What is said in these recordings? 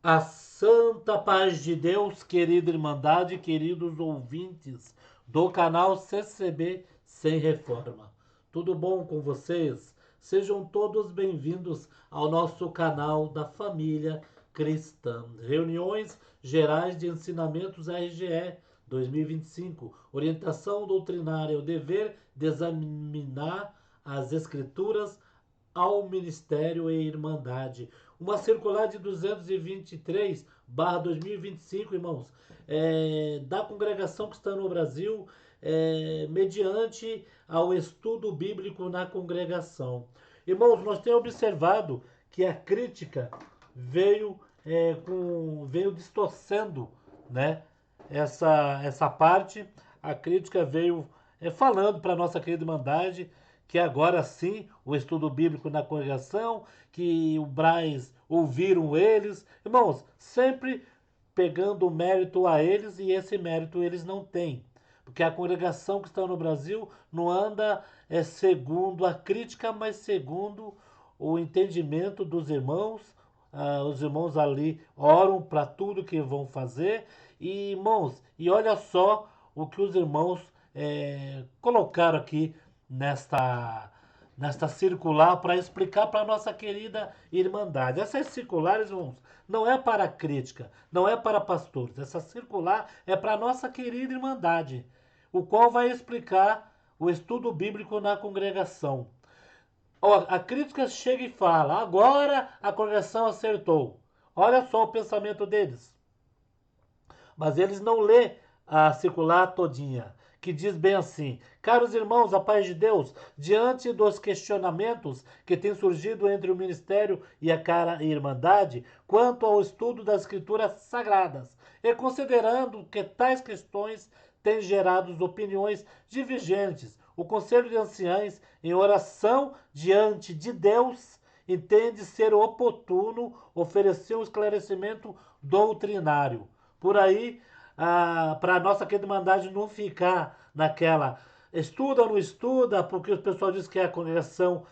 A santa paz de Deus, querida Irmandade, queridos ouvintes do canal CCB Sem Reforma. Tudo bom com vocês? Sejam todos bem-vindos ao nosso canal da família cristã. Reuniões Gerais de Ensinamentos RGE 2025. Orientação doutrinária: o dever de examinar as Escrituras ao Ministério e Irmandade. Uma circular de 223/2025, irmãos, da congregação que está no Brasil, mediante ao estudo bíblico na congregação. Irmãos, nós temos observado que a crítica veio distorcendo, né, essa parte. A crítica veio falando para a nossa querida Irmandade que agora sim o estudo bíblico na congregação, que o Braz ouviram eles. Irmãos, sempre pegando o mérito a eles, e esse mérito eles não têm. Porque a congregação que está no Brasil não anda segundo a crítica, mas segundo o entendimento dos irmãos. Os irmãos ali oram para tudo que vão fazer. E, irmãos, e olha só o que os irmãos colocaram aqui nesta circular para explicar para a nossa querida Irmandade. Essas circulares, irmãos, não é para crítica, não é para pastores. Essa circular é para a nossa querida Irmandade, o qual vai explicar o estudo bíblico na congregação. Ó, a crítica chega e fala: agora a congregação acertou. Olha só o pensamento deles. Mas eles não lê a circular todinha, que diz bem assim: caros irmãos, a paz de Deus, diante dos questionamentos que têm surgido entre o ministério e a cara irmandade quanto ao estudo das escrituras sagradas, e considerando que tais questões têm gerado opiniões divergentes, o Conselho de Anciães, em oração diante de Deus, entende ser oportuno oferecer um esclarecimento doutrinário. Por aí, para a nossa querida Irmandade não ficar naquela estuda ou não estuda, porque o pessoal diz que a congregação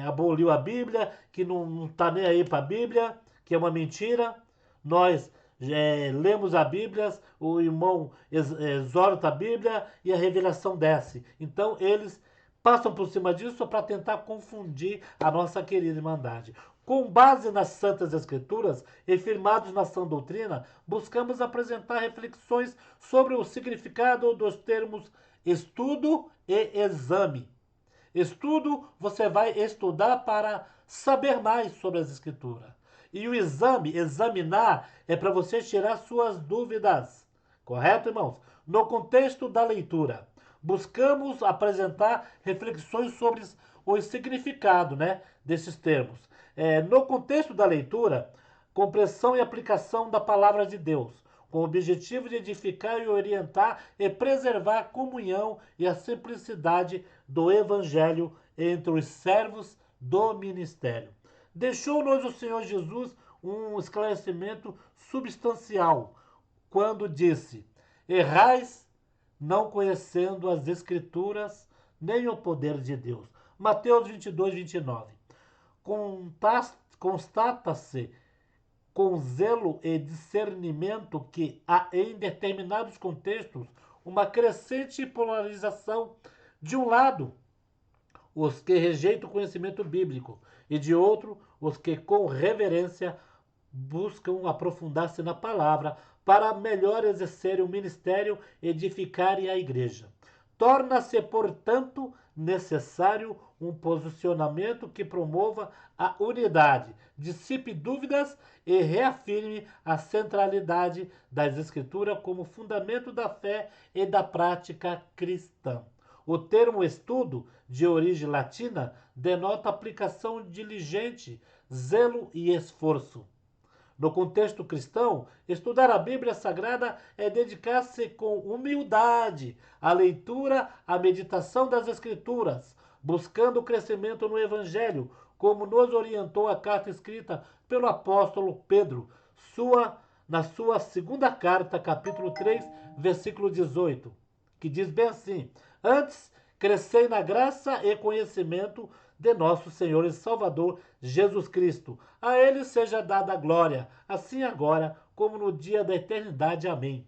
aboliu a Bíblia, que não está nem aí para a Bíblia, que é uma mentira. Nós lemos a Bíblia, o irmão exorta a Bíblia e a revelação desce. Então eles passam por cima disso para tentar confundir a nossa querida Irmandade. Com base nas Santas Escrituras e firmados na sã doutrina, buscamos apresentar reflexões sobre o significado dos termos estudo e exame. Estudo, você vai estudar para saber mais sobre as Escrituras. E o exame, examinar, é para você tirar suas dúvidas. Correto, irmãos? No contexto da leitura, buscamos apresentar reflexões sobre o significado, né, desses termos. No contexto da leitura, compreensão e aplicação da palavra de Deus, com o objetivo de edificar e orientar e preservar a comunhão e a simplicidade do Evangelho entre os servos do ministério. Deixou-nos o Senhor Jesus um esclarecimento substancial quando disse: errais não conhecendo as Escrituras nem o poder de Deus. Mateus 22:29. Constata-se com zelo e discernimento que há em determinados contextos uma crescente polarização. De um lado, os que rejeitam o conhecimento bíblico, e de outro, os que com reverência buscam aprofundar-se na palavra para melhor exercerem o ministério e edificarem a igreja. Torna-se, portanto, necessário um posicionamento que promova a unidade, dissipe dúvidas e reafirme a centralidade das Escrituras como fundamento da fé e da prática cristã. O termo estudo, de origem latina, denota aplicação diligente, zelo e esforço. No contexto cristão, estudar a Bíblia Sagrada é dedicar-se com humildade à leitura, à meditação das Escrituras, buscando o crescimento no Evangelho, como nos orientou a carta escrita pelo apóstolo Pedro, na sua segunda carta, capítulo 3, versículo 18, que diz bem assim: antes crescei na graça e conhecimento de nosso Senhor e Salvador Jesus Cristo. A Ele seja dada a glória, assim agora como no dia da eternidade. Amém.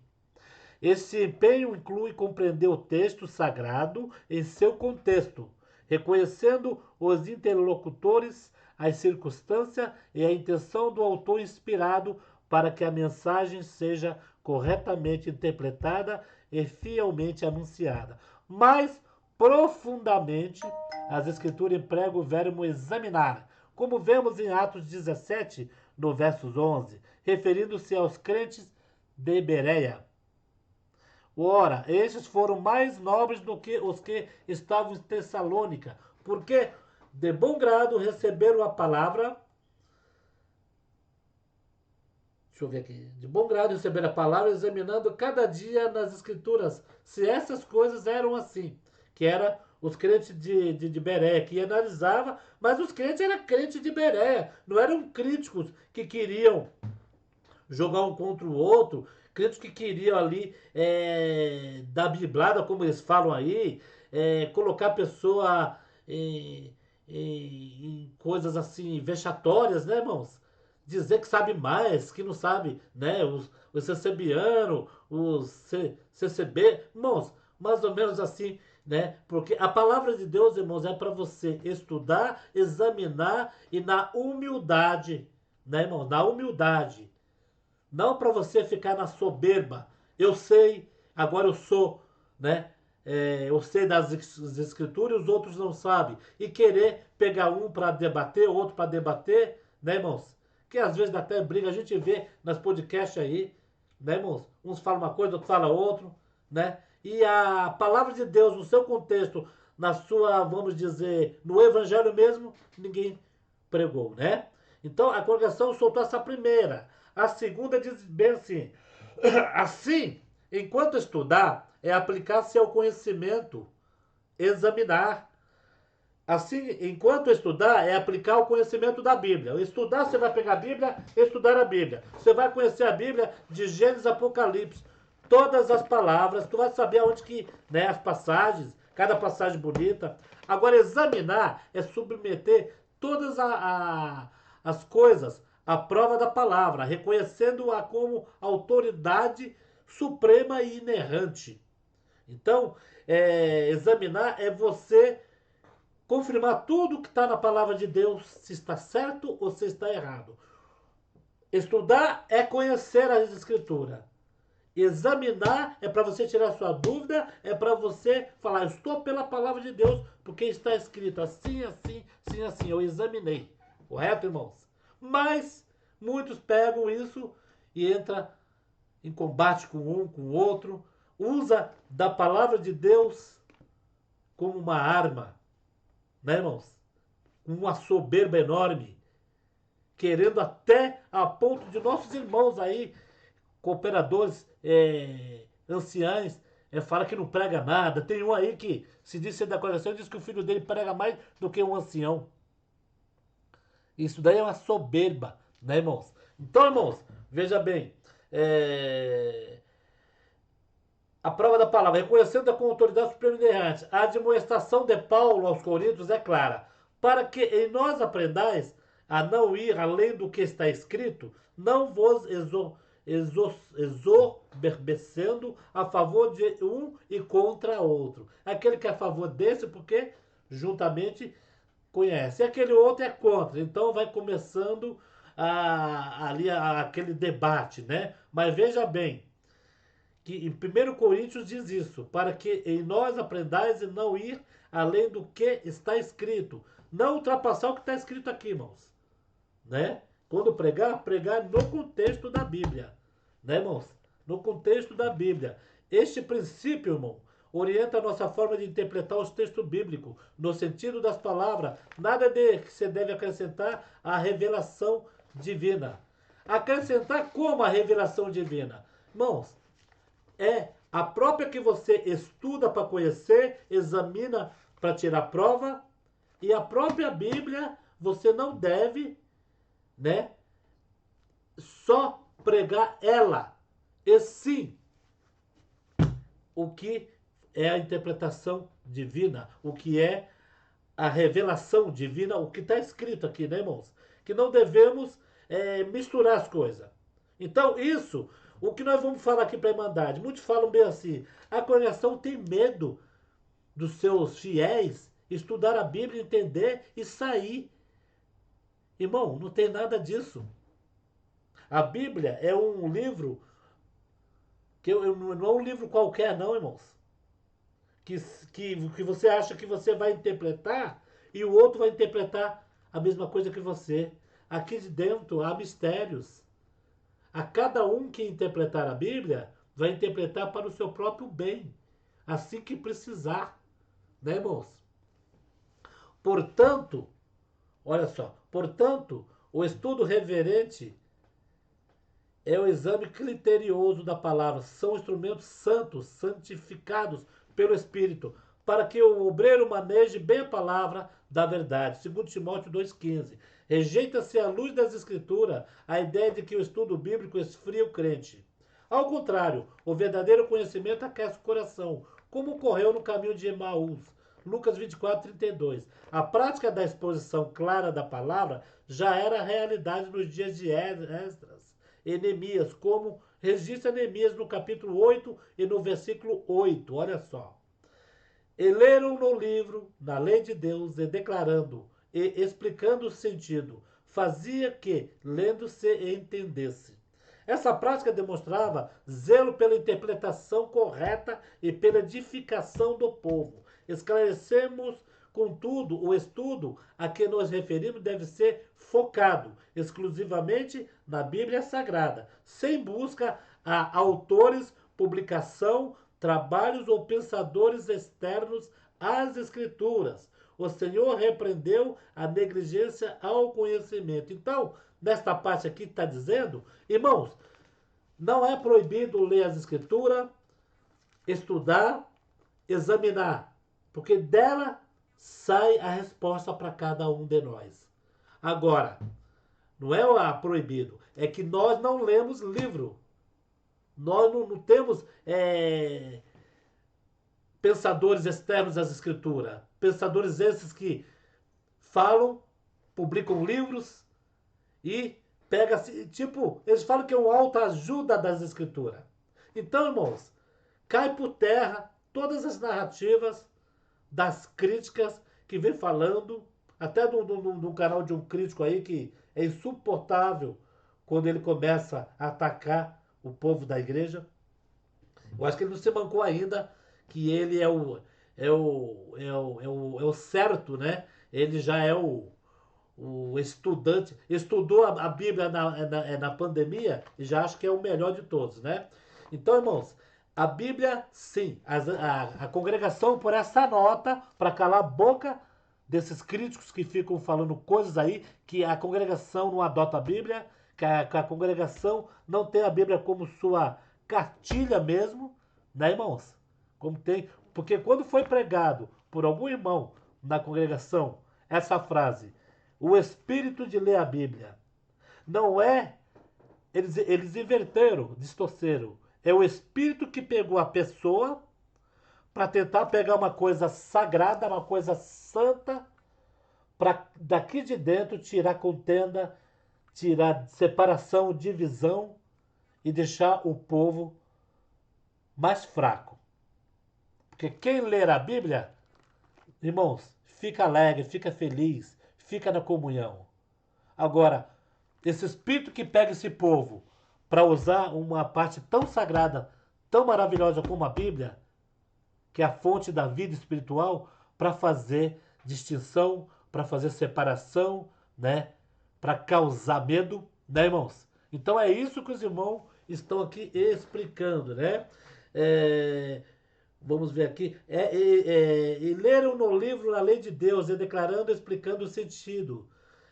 Esse empenho inclui compreender o texto sagrado em seu contexto, reconhecendo os interlocutores, as circunstâncias e a intenção do autor inspirado para que a mensagem seja corretamente interpretada e fielmente anunciada. Mais profundamente, as Escrituras empregam o verbo examinar, como vemos em Atos 17, no versos 11, referindo-se aos crentes de Bereia. Ora, estes foram mais nobres do que os que estavam em Tessalônica, porque de bom grado receberam a palavra. Deixa eu ver aqui. De bom grado receberam a palavra, examinando cada dia nas Escrituras se essas coisas eram assim. Que era os crentes de Bereia, que analisava, mas os crentes eram crentes de Bereia, não eram críticos que queriam jogar um contra o outro, crentes que queriam ali dar biblada, como eles falam aí, colocar a pessoa em coisas assim vexatórias, né, irmãos? Dizer que sabe mais, que não sabe, né? Os CCBiano, os CCB, irmãos, mais ou menos assim, né? Porque a palavra de Deus, irmãos, é para você estudar, examinar e na humildade, né, irmão? Na humildade. Não para você ficar na soberba. Eu sei, agora eu sou, né? Eu sei das escrituras e os outros não sabem. E querer pegar um para debater, outro para debater, né, irmãos? Que às vezes dá até briga, a gente vê nas podcasts aí, né, irmãos? Uns falam uma coisa, outros falam outro, né? E a palavra de Deus, no seu contexto, na sua, vamos dizer, no evangelho mesmo, ninguém pregou, né? Então a congregação soltou essa primeira. A segunda diz bem assim: assim, enquanto estudar, é aplicar-se ao conhecimento, examinar. Assim, enquanto estudar, é aplicar o conhecimento da Bíblia. Estudar, você vai pegar a Bíblia, estudar a Bíblia. Você vai conhecer a Bíblia de Gênesis a Apocalipse. Todas as palavras, tu vai saber aonde que, né, as passagens, cada passagem bonita. Agora, examinar é submeter todas as coisas à prova da palavra, reconhecendo-a como autoridade suprema e inerrante. Então, examinar é você confirmar tudo que está na palavra de Deus, se está certo ou se está errado. Estudar é conhecer as escrituras. Examinar é para você tirar sua dúvida, é para você falar, estou pela palavra de Deus, porque está escrito assim, assim, assim, assim. Eu examinei. Correto, irmãos? Mas muitos pegam isso e entra em combate com um, com o outro, usa da palavra de Deus como uma arma, né, irmãos? Uma soberba enorme, querendo até a ponto de nossos irmãos aí, cooperadores, anciães, fala que não prega nada. Tem um aí que se diz ser da congregação e diz que o filho dele prega mais do que um ancião. Isso daí é uma soberba, né, irmãos? Então, irmãos, veja bem, a prova da palavra, reconhecendo com autoridade suprema e inerrante, a admoestação de Paulo aos Coríntios é clara, para que em nós aprendais a não ir além do que está escrito, não vos exorbecendo a favor de um e contra outro. Aquele que é a favor desse, porque juntamente conhece. E aquele outro é contra. Então vai começando aquele debate, né? Mas veja bem, que em 1 Coríntios diz isso, para que em nós aprendais e não ir além do que está escrito. Não ultrapassar o que está escrito aqui, irmãos. Né? Quando pregar, pregar no contexto da Bíblia. Né, irmãos? No contexto da Bíblia. Este princípio, irmão, orienta a nossa forma de interpretar os textos bíblicos, no sentido das palavras. Nada de que se deve acrescentar à revelação divina. Acrescentar como a revelação divina? Irmãos, é a própria que você estuda para conhecer, examina para tirar prova, e a própria Bíblia você não deve, né, só pregar ela, e sim o que é a interpretação divina, o que é a revelação divina, o que está escrito aqui, né, irmãos? Que não devemos misturar as coisas. Então, isso, o que nós vamos falar aqui para a Irmandade? Muitos falam bem assim, a congregação tem medo dos seus fiéis estudar a Bíblia, entender e sair. Irmão, não tem nada disso. A Bíblia é um livro não é um livro qualquer, não, irmãos. Que, que você acha que você vai interpretar e o outro vai interpretar a mesma coisa que você. Aqui de dentro há mistérios. A cada um que interpretar a Bíblia vai interpretar para o seu próprio bem, assim que precisar, né, irmãos? Portanto, olha só, portanto, o estudo reverente é o exame criterioso da palavra. São instrumentos santos, santificados pelo Espírito, para que o obreiro maneje bem a palavra da verdade. 2 Timóteo 2,15. Rejeita-se à luz das Escrituras a ideia de que o estudo bíblico esfria o crente. Ao contrário, o verdadeiro conhecimento aquece o coração, como ocorreu no caminho de Emaús. Lucas 24:32. A prática da exposição clara da palavra já era realidade nos dias de Esdras e Neemias, como registra Neemias no capítulo 8 e no versículo 8. Olha só. E leram no livro, na lei de Deus, e declarando e explicando o sentido, fazia que, lendo, se entendesse. Essa prática demonstrava zelo pela interpretação correta e pela edificação do povo. Esclarecemos, contudo, o estudo a que nos referimos deve ser focado exclusivamente na Bíblia Sagrada, sem busca a autores, publicação, trabalhos ou pensadores externos às Escrituras. O Senhor repreendeu a negligência ao conhecimento. Então, nesta parte aqui está dizendo, irmãos, não é proibido ler as Escrituras, estudar, examinar, porque dela sai a resposta para cada um de nós. Agora, não é proibido, é que nós não lemos livro. Nós não temos pensadores externos às escrituras. Pensadores esses que falam, publicam livros e pega, tipo, eles falam que é uma autoajuda das escrituras. Então, irmãos, cai por terra todas as narrativas das críticas que vem falando, até do canal de um crítico aí que é insuportável quando ele começa a atacar o povo da igreja. Eu acho que ele não se mancou ainda que ele é o certo, né? Ele já é o estudante, estudou a Bíblia na pandemia e já acho que é o melhor de todos, né? Então, irmãos, a Bíblia, sim, a congregação, por essa nota, para calar a boca desses críticos que ficam falando coisas aí, que a congregação não adota a Bíblia, que a congregação não tem a Bíblia como sua cartilha mesmo, né, irmãos? Como tem, porque quando foi pregado por algum irmão na congregação essa frase, o espírito de ler a Bíblia, não é, eles inverteram, distorceram, é o espírito que pegou a pessoa para tentar pegar uma coisa sagrada, uma coisa santa, para daqui de dentro tirar contenda, tirar separação, divisão e deixar o povo mais fraco. Porque quem ler a Bíblia, irmãos, fica alegre, fica feliz, fica na comunhão. Agora, esse espírito que pega esse povo para usar uma parte tão sagrada, tão maravilhosa como a Bíblia, que é a fonte da vida espiritual, para fazer distinção, para fazer separação, né? Para causar medo, né, irmãos? Então é isso que os irmãos estão aqui explicando, né? Vamos ver aqui. E leram no livro a lei de Deus, declarando, explicando o sentido.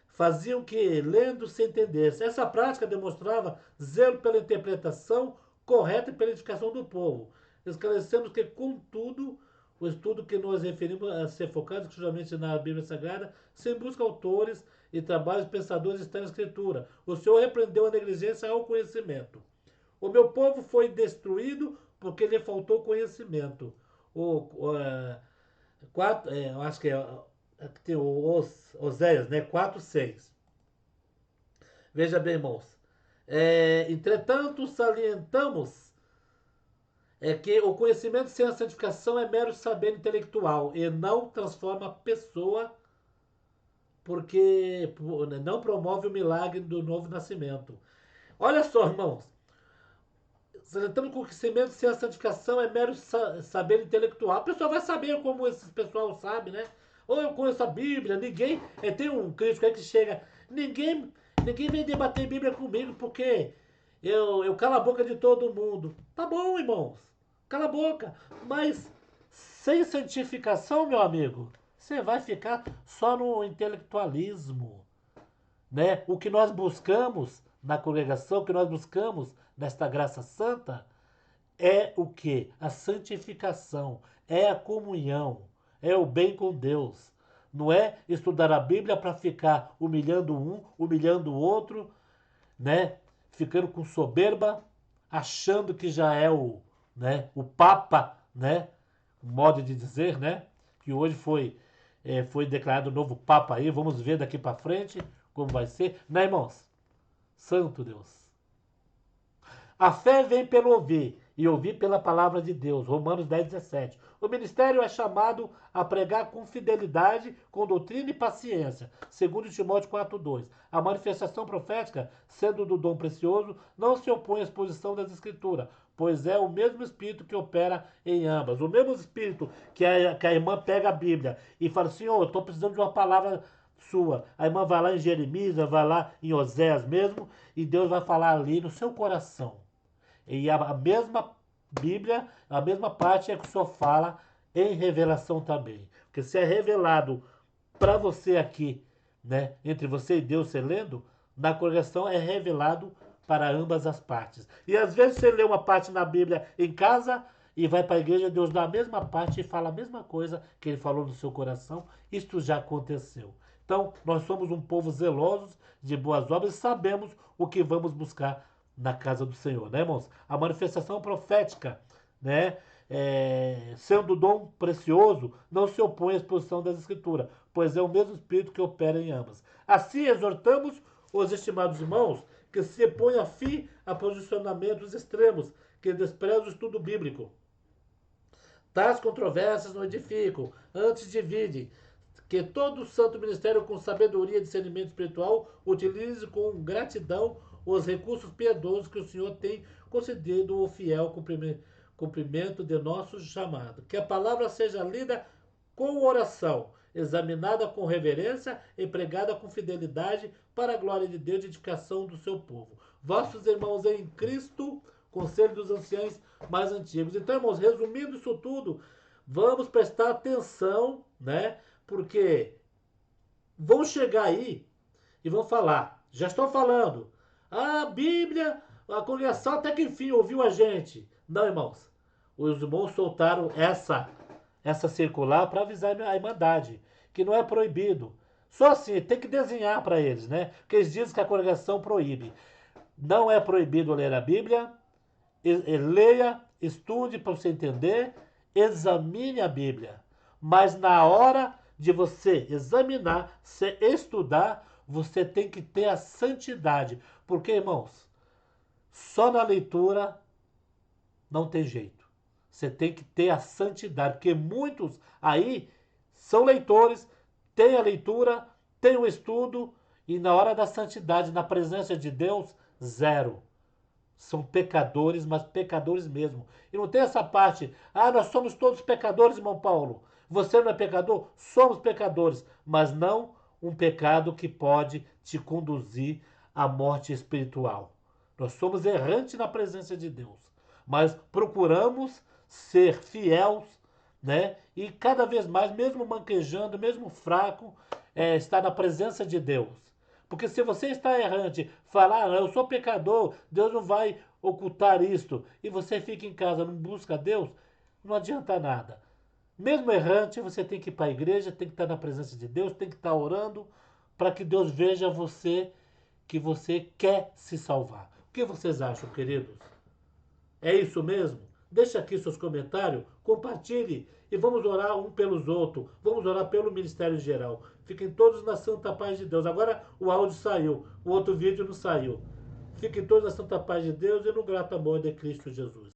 Faziam que, lendo, se entendesse. Essa prática demonstrava zelo pela interpretação correta e pela edificação do povo. Esclarecemos que, contudo, o estudo que nós referimos a ser focado exclusivamente na Bíblia Sagrada, sem busca autores e trabalhos pensadores está na Escritura. O Senhor repreendeu a negligência ao conhecimento. O meu povo foi destruído porque lhe faltou conhecimento. Eu acho que aqui tem o Oséias, né? 4:6. Veja bem, irmãos. Entretanto, salientamos que o conhecimento sem a santificação é mero saber intelectual e não transforma a pessoa, porque não promove o milagre do novo nascimento. Olha só, irmãos. Salientamos que o conhecimento sem a santificação é mero saber intelectual. A pessoa vai saber como esse pessoal sabe, né? Ou eu conheço a Bíblia, ninguém. Tem um crítico aí que chega. Ninguém vem debater Bíblia comigo porque eu calo a boca de todo mundo. Tá bom, irmãos. Cala a boca. Mas sem santificação, meu amigo, você vai ficar só no intelectualismo, né? O que nós buscamos na congregação, o que nós buscamos nesta graça santa é o que? A santificação, é a comunhão, é o bem com Deus. Não é estudar a Bíblia para ficar humilhando um, humilhando o outro, né? Ficando com soberba, achando que já é o Papa, né? O modo de dizer, né? Que hoje foi declarado o novo Papa aí. Vamos ver daqui para frente como vai ser, né, irmãos? Santo Deus. A fé vem pelo ouvir, e ouvir pela palavra de Deus. Romanos 10:17. O ministério é chamado a pregar com fidelidade, com doutrina e paciência. Segundo Timóteo 4:2. A manifestação profética, sendo do dom precioso, não se opõe à exposição das Escrituras, pois é o mesmo Espírito que opera em ambas. O mesmo Espírito que a irmã pega a Bíblia e fala assim, eu estou precisando de uma palavra sua. A irmã vai lá em Jeremias, vai lá em Oséias mesmo, e Deus vai falar ali no seu coração. E a mesma Bíblia, a mesma parte é que o Senhor fala em revelação também. Porque se é revelado para você aqui, né, entre você e Deus, você lendo, na congregação é revelado para ambas as partes. E às vezes você lê uma parte na Bíblia em casa e vai para a igreja, Deus dá a mesma parte e fala a mesma coisa que ele falou no seu coração. Isto já aconteceu. Então, nós somos um povo zeloso de boas obras e sabemos o que vamos buscar na casa do Senhor, né, irmãos? A manifestação profética, né, sendo dom precioso, não se opõe à exposição das Escrituras, pois é o mesmo Espírito que opera em ambas. Assim, exortamos os estimados irmãos que se ponham fim a posicionamentos extremos, que desprezam o estudo bíblico. Tais controvérsias não edificam, antes dividem. Que todo o santo ministério, com sabedoria e discernimento espiritual, utilize com gratidão os recursos piedosos que o Senhor tem concedido ao fiel cumprimento de nosso chamado. Que a palavra seja lida com oração, examinada com reverência e pregada com fidelidade para a glória de Deus e edificação do seu povo. Vossos irmãos em Cristo, conselho dos anciãos mais antigos. Então, irmãos, resumindo isso tudo, vamos prestar atenção, né? Porque vão chegar aí e vão falar, já estão falando, a Bíblia, a congregação até que enfim ouviu a gente. Não, irmãos, os irmãos soltaram essa circular para avisar a Irmandade, que não é proibido. Só assim, tem que desenhar para eles, né? Porque eles dizem que a congregação proíbe. Não é proibido ler a Bíblia, leia, estude para você entender, examine a Bíblia. Mas na hora de você examinar, você estudar, você tem que ter a santidade. Porque, irmãos, só na leitura não tem jeito. Você tem que ter a santidade. Porque muitos aí são leitores, têm a leitura, têm o estudo, e na hora da santidade, na presença de Deus, zero. São pecadores, mas pecadores mesmo. E não tem essa parte, nós somos todos pecadores, irmão Paulo. Você não é pecador? Somos pecadores, mas não um pecado que pode te conduzir à morte espiritual. Nós somos errantes na presença de Deus, mas procuramos ser fiéis, né? E cada vez mais, mesmo manquejando, mesmo fraco, estar na presença de Deus. Porque se você está errante, falar, eu sou pecador, Deus não vai ocultar isto, e você fica em casa, não busca Deus, não adianta nada. Mesmo errante, você tem que ir para a igreja, tem que estar na presença de Deus, tem que estar orando, para que Deus veja você, que você quer se salvar. O que vocês acham, queridos? É isso mesmo? Deixe aqui seus comentários, compartilhe e vamos orar um pelos outros. Vamos orar pelo Ministério Geral. Fiquem todos na santa paz de Deus. Agora o áudio saiu, o outro vídeo não saiu. Fiquem todos na santa paz de Deus e no grato amor de Cristo Jesus.